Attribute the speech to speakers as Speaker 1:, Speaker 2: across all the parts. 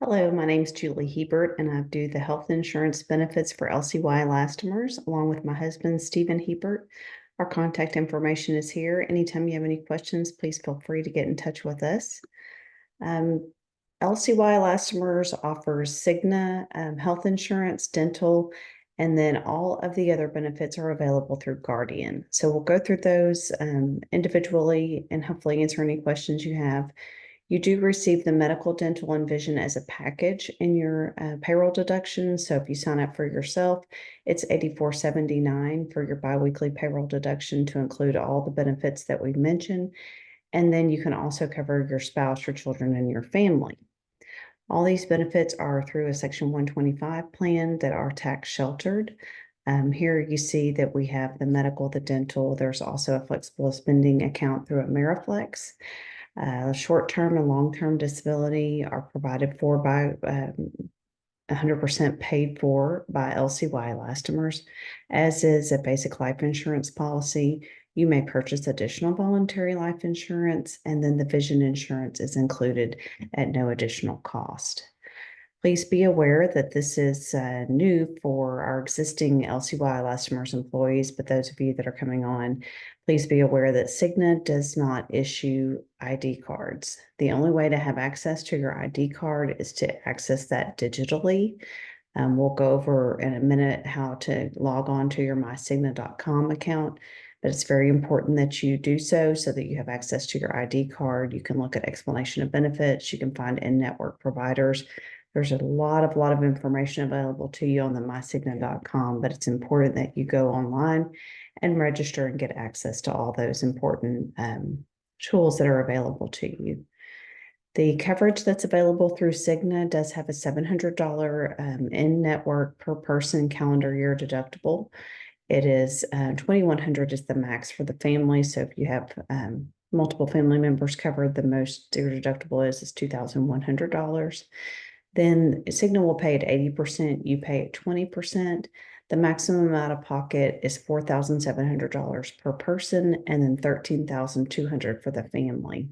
Speaker 1: Hello, my name is Julie Hebert, and I do the health insurance benefits for LCY Elastomers, along with my husband, Stephen Hebert. Our contact information is here. Anytime you have any questions, please feel free to get in touch with us. LCY Elastomers offers Cigna health insurance, dental, and then all of the other benefits are available through Guardian. So we'll go through those individually and hopefully answer any questions you have. You do receive the medical, dental, and vision as a package in your payroll deduction. So if you sign up for yourself, it's $84.79 for your biweekly payroll deduction to include all the benefits that we mentioned. And then you can also cover your spouse, your children, and your family. All these benefits are through a Section 125 plan that are tax sheltered. Here you see that we have the medical, the dental. There's also a flexible spending account through Ameriflex. Short-term and long-term disability are provided for by 100% paid for by LCY Elastomers, as is a basic life insurance policy. You may purchase additional voluntary life insurance, and then the vision insurance is included at no additional cost. Please be aware that this is new for our existing LCY Elastomers employees, but those of you that are coming on, please be aware that Cigna does not issue ID cards. The only way to have access to your ID card is to access that digitally. We'll go over in a minute how to log on to your mycigna.com account, but it's very important that you do so that you have access to your ID card. You can look at explanation of benefits. You can find in-network providers. There's a lot of information available to you on the mycigna.com, but it's important that you go online and register and get access to all those important tools that are available to you. The coverage that's available through Cigna does have a $700 in-network per person calendar year deductible. It is $2,100 is the max for the family. So if you have multiple family members covered, the most your deductible is $2,100. Then Cigna will pay at 80%, you pay at 20%. The maximum out of pocket is $4,700 per person, and then $13,200 for the family.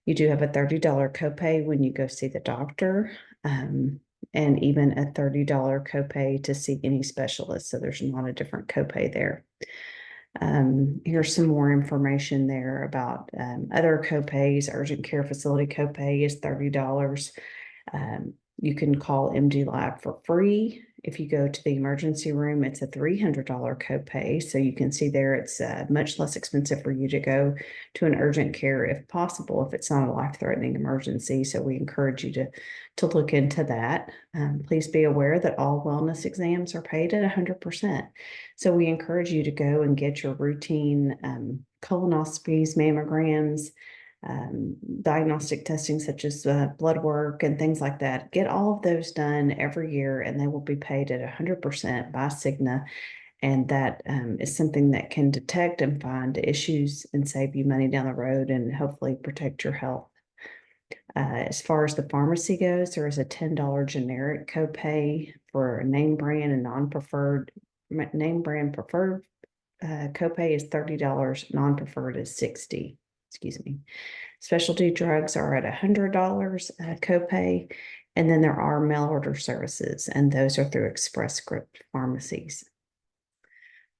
Speaker 1: You do have a $30 copay when you go see the doctor, and even a $30 copay to see any specialist. So there's not a different copay there. Here's some more information there about other copays. Urgent care facility copay is $30. You can call MD Lab for free. If you go to the emergency room, it's a $300 copay. So you can see there it's much less expensive for you to go to an urgent care if possible, if it's not a life-threatening emergency. So we encourage you to look into that. Please be aware that all wellness exams are paid at 100%. So we encourage you to go and get your routine colonoscopies, mammograms, diagnostic testing such as blood work and things like that. Get all of those done every year, and they will be paid at 100% by Cigna. And that is something that can detect and find issues and save you money down the road and hopefully protect your health. As far as the pharmacy goes, there is a $10 generic copay for a name brand and non-preferred. Name brand preferred copay is $30, non-preferred is $60. Excuse me. Specialty drugs are at $100 copay, and then there are mail order services, and those are through Express Script pharmacies.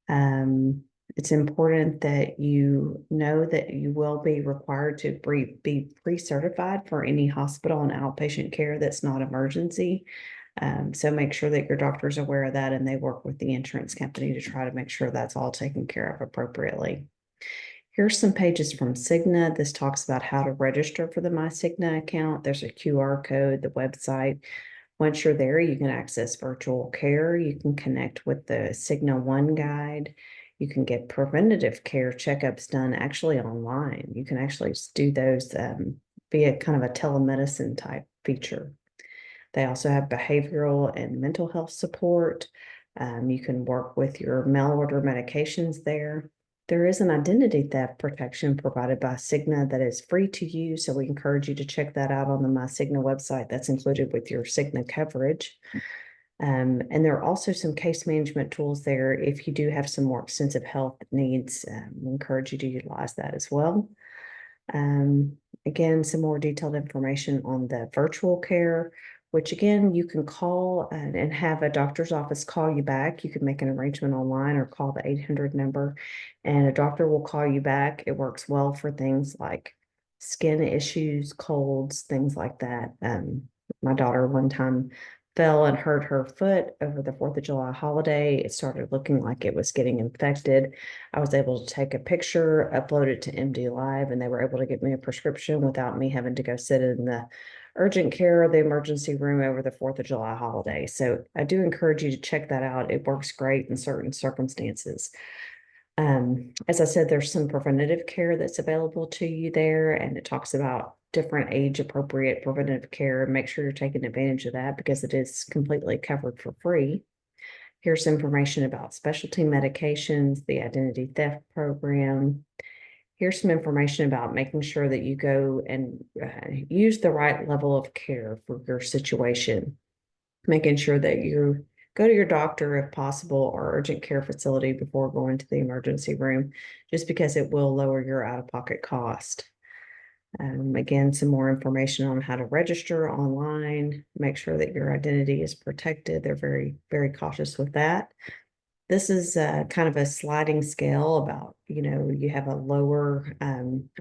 Speaker 1: It's important that you know that you will be required to be pre-certified for any hospital and outpatient care that's not emergency. So make sure that your doctor is aware of that, and they work with the insurance company to try to make sure that's all taken care of appropriately. Here's some pages from Cigna. This talks about how to register for the MyCigna account. There's a QR code, the website. Once you're there, you can access virtual care. You can connect with the Cigna One Guide. You can get preventative care checkups done actually online. You can actually do those via kind of a telemedicine type feature. They also have behavioral and mental health support. You can work with your mail order medications there. There is an identity theft protection provided by Cigna that is free to use, so we encourage you to check that out on the MyCigna website. That's included with your Cigna coverage. And there are also some case management tools there if you do have some more extensive health needs. We encourage you to utilize that as well. Again, some more detailed information on the virtual care. which again, you can call and have a doctor's office call you back. You can make an arrangement online or call the 800 number, and a doctor will call you back. It works well for things like skin issues, colds, things like that. My daughter one time fell and hurt her foot over the 4th of July holiday. It started looking like it was getting infected. I was able to take a picture, upload it to MD Live, and they were able to get me a prescription without me having to go sit in the urgent care or the emergency room over the 4th of July holiday. So I do encourage you to check that out. It works great in certain circumstances. As I said, there's some preventative care that's available to you there, and it talks about different age appropriate preventative care. Make sure you're taking advantage of that because it is completely covered for free. Here's information about specialty medications, the identity theft program. Here's some information about making sure that you go and use the right level of care for your situation, making sure that you go to your doctor if possible or urgent care facility before going to the emergency room, just because it will lower your out-of-pocket cost. Again, some more information on how to register online, make sure that your identity is protected. They're very, very cautious with that. This is kind of a sliding scale about, you have a lower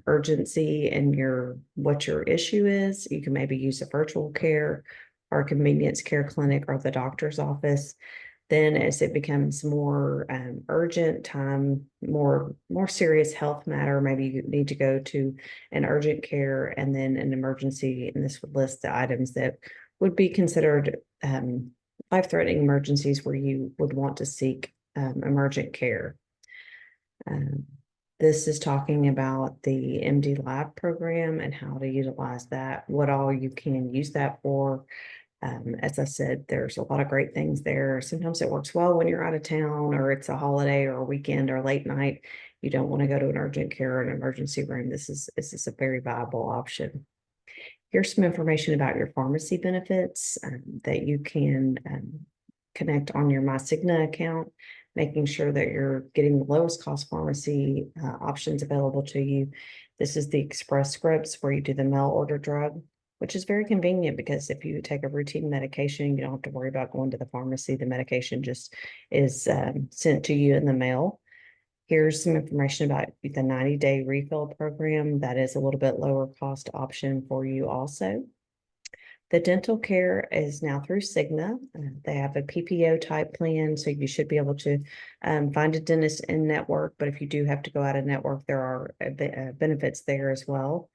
Speaker 1: urgency in what your issue is. You can maybe use a virtual care or a convenience care clinic or the doctor's office. Then as it becomes more urgent time, more serious health matter, maybe you need to go to an urgent care and then an emergency. And this would list the items that would be considered life-threatening emergencies where you would want to seek emergent care. This is talking about the MD Lab program and how to utilize that, what all you can use that for. As I said, there's a lot of great things there. Sometimes it works well when you're out of town or it's a holiday or a weekend or late night. You don't want to go to an urgent care or an emergency room. This is a very viable option. Here's some information about your pharmacy benefits that you can connect on your MyCigna account, making sure that you're getting the lowest cost pharmacy options available to you. This is the Express Scripts where you do the mail order drug, which is very convenient because if you take a routine medication, you don't have to worry about going to the pharmacy. The medication just is sent to you in the mail. Here's some information about the 90-day refill program. That is a little bit lower cost option for you also. The dental care is now through Cigna. They have a PPO type plan, so you should be able to find a dentist in network. But if you do have to go out of network, there are benefits there as well.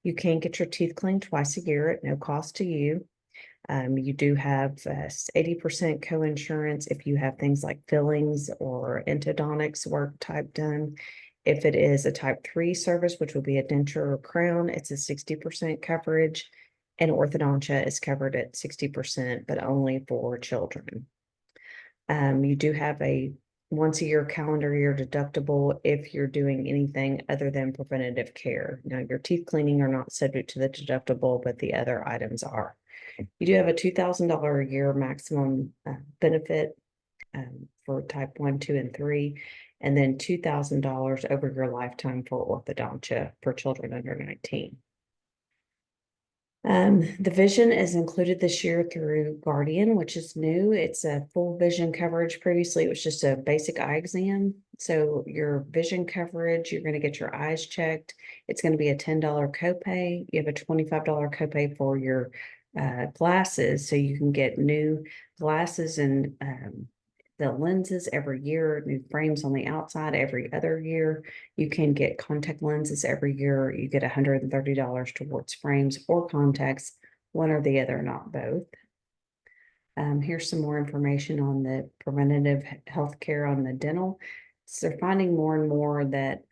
Speaker 1: You can get your teeth cleaned twice a year at no cost to you. You do have 80% co-insurance if you have things like fillings or endodontics work type done. If it is a type 3 service, which would be a denture or crown, it's a 60% coverage. And orthodontia is covered at 60%, but only for children. You do have a once a year calendar year deductible if you're doing anything other than preventative care. Now, your teeth cleaning are not subject to the deductible, but the other items are. You do have a $2,000 a year maximum benefit for type 1, 2, and 3, and then $2,000 over your lifetime for orthodontia for children under 19. The vision is included this year through Guardian, which is new. It's a full vision coverage. Previously, it was just a basic eye exam. So your vision coverage, you're going to get your eyes checked. It's going to be a $10 copay. You have a $25 copay for your glasses. So you can get new glasses and the lenses every year, new frames on the outside every other year. You can get contact lenses every year. You get $130 towards frames or contacts, one or the other, not both. Here's some more information on the preventative health care on the dental. So they're finding more and more that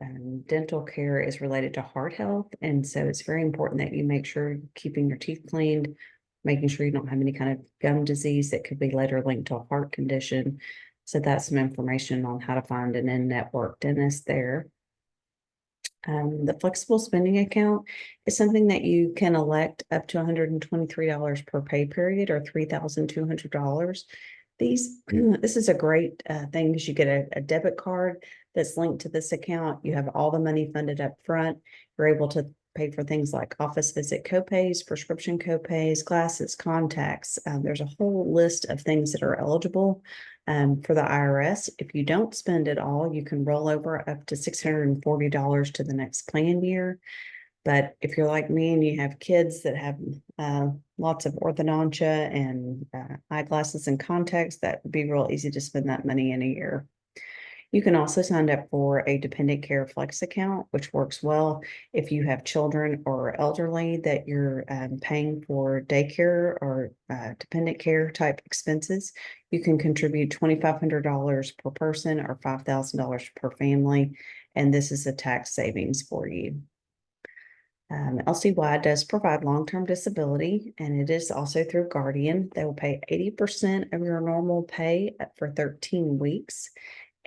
Speaker 1: dental care is related to heart health. And so it's very important that you make sure you're keeping your teeth cleaned, making sure you don't have any kind of gum disease that could be later linked to a heart condition. So that's some information on how to find an in-network dentist there. The flexible spending account is something that you can elect up to $123 per pay period or $3,200. This is a great thing because you get a debit card that's linked to this account. You have all the money funded up front. You're able to pay for things like office visit copays, prescription copays, glasses, contacts. There's a whole list of things that are eligible for the IRS. If you don't spend it all, you can roll over up to $640 to the next plan year. But if you're like me and you have kids that have lots of orthodontia and eyeglasses and contacts, that would be real easy to spend that money in a year. You can also sign up for a dependent care flex account, which works well if you have children or elderly that you're paying for daycare or dependent care type expenses. You can contribute $2,500 per person or $5,000 per family, and this is a tax savings for you. LCY does provide long-term disability, and it is also through Guardian. They will pay 80% of your normal pay for 13 weeks,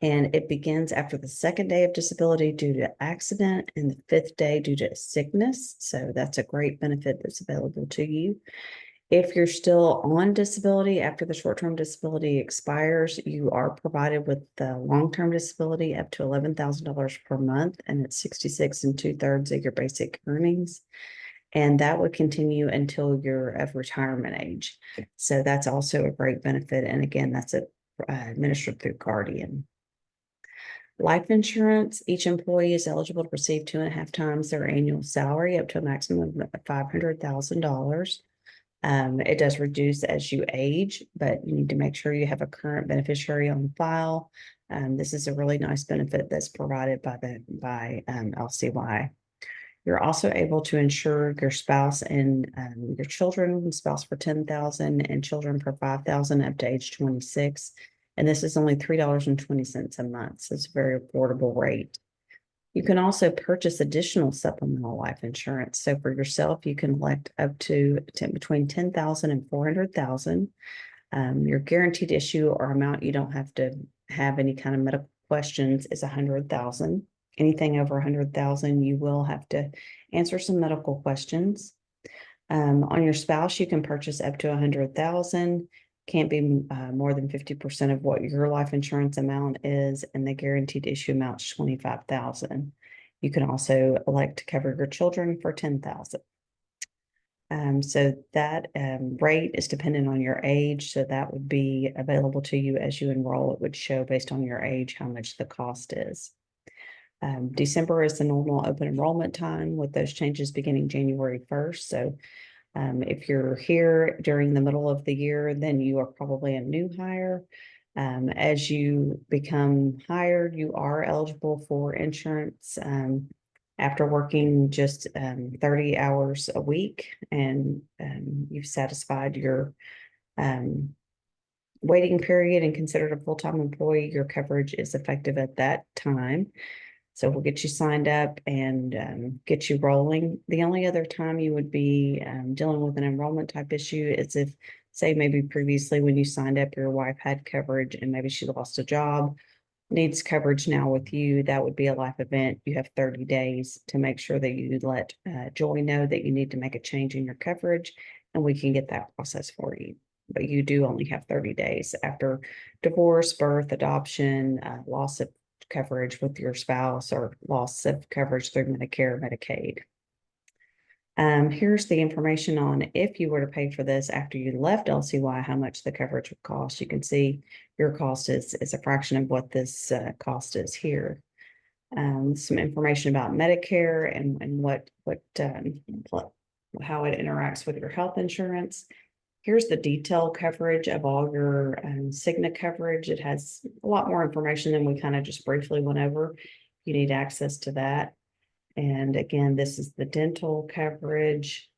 Speaker 1: and it begins after the second day of disability due to accident and the fifth day due to sickness. So that's a great benefit that's available to you. If you're still on disability after the short-term disability expires, you are provided with the long-term disability up to $11,000 per month, and it's 66 2/3 of your basic earnings. And that would continue until you're of retirement age. So that's also a great benefit. And again, that's administered through Guardian. Life insurance, each employee is eligible to receive 2.5 times their annual salary up to a maximum of $500,000. It does reduce as you age, but you need to make sure you have a current beneficiary on file. This is a really nice benefit that's provided by LCY. You're also able to insure your spouse and your children, spouse for $10,000 and children for $5,000 up to age 26. And this is only $3.20 a month. So it's a very affordable rate. You can also purchase additional supplemental life insurance. So for yourself, you can elect up to between $10,000 and $400,000. Your guaranteed issue or amount you don't have to have any kind of medical questions is $100,000. Anything over $100,000, you will have to answer some medical questions. On your spouse, you can purchase up to $100,000. Can't be more than 50% of what your life insurance amount is, and the guaranteed issue amount is $25,000. You can also elect to cover your children for $10,000. So that rate is dependent on your age. So that would be available to you as you enroll. It would show based on your age how much the cost is. December is the normal open enrollment time with those changes beginning January 1st. So if you're here during the middle of the year, then you are probably a new hire. As you become hired, you are eligible for insurance after working just 30 hours a week, and you've satisfied your waiting period and considered a full-time employee. Your coverage is effective at that time. So we'll get you signed up and get you rolling. The only other time you would be dealing with an enrollment type issue is if, say, maybe previously when you signed up, your wife had coverage and maybe she lost a job, needs coverage now with you. That would be a life event. You have 30 days to make sure that you let Joy know that you need to make a change in your coverage, and we can get that process for you. But you do only have 30 days after divorce, birth, adoption, loss of coverage with your spouse, or loss of coverage through Medicare or Medicaid. Here's the information on if you were to pay for this after you left LCY, how much the coverage would cost. You can see your cost is a fraction of what this cost is here. Some information about Medicare and how it interacts with your health insurance. Here's the detailed coverage of all your Cigna coverage. It has a lot more information than we kind of just briefly went over. You need access to that. And again, this is the dental coverage.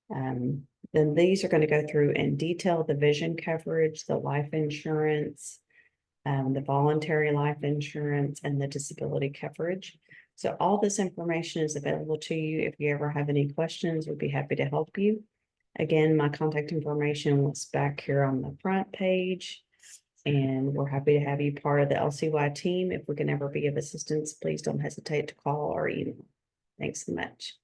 Speaker 1: Then these are going to go through in detail the vision coverage, the life insurance, the voluntary life insurance, and the disability coverage. So all this information is available to you. If you ever have any questions, we'd be happy to help you. Again, my contact information was back here on the front page, and we're happy to have you part of the LCY team. If we can ever be of assistance, please don't hesitate to call or email. Thanks so much.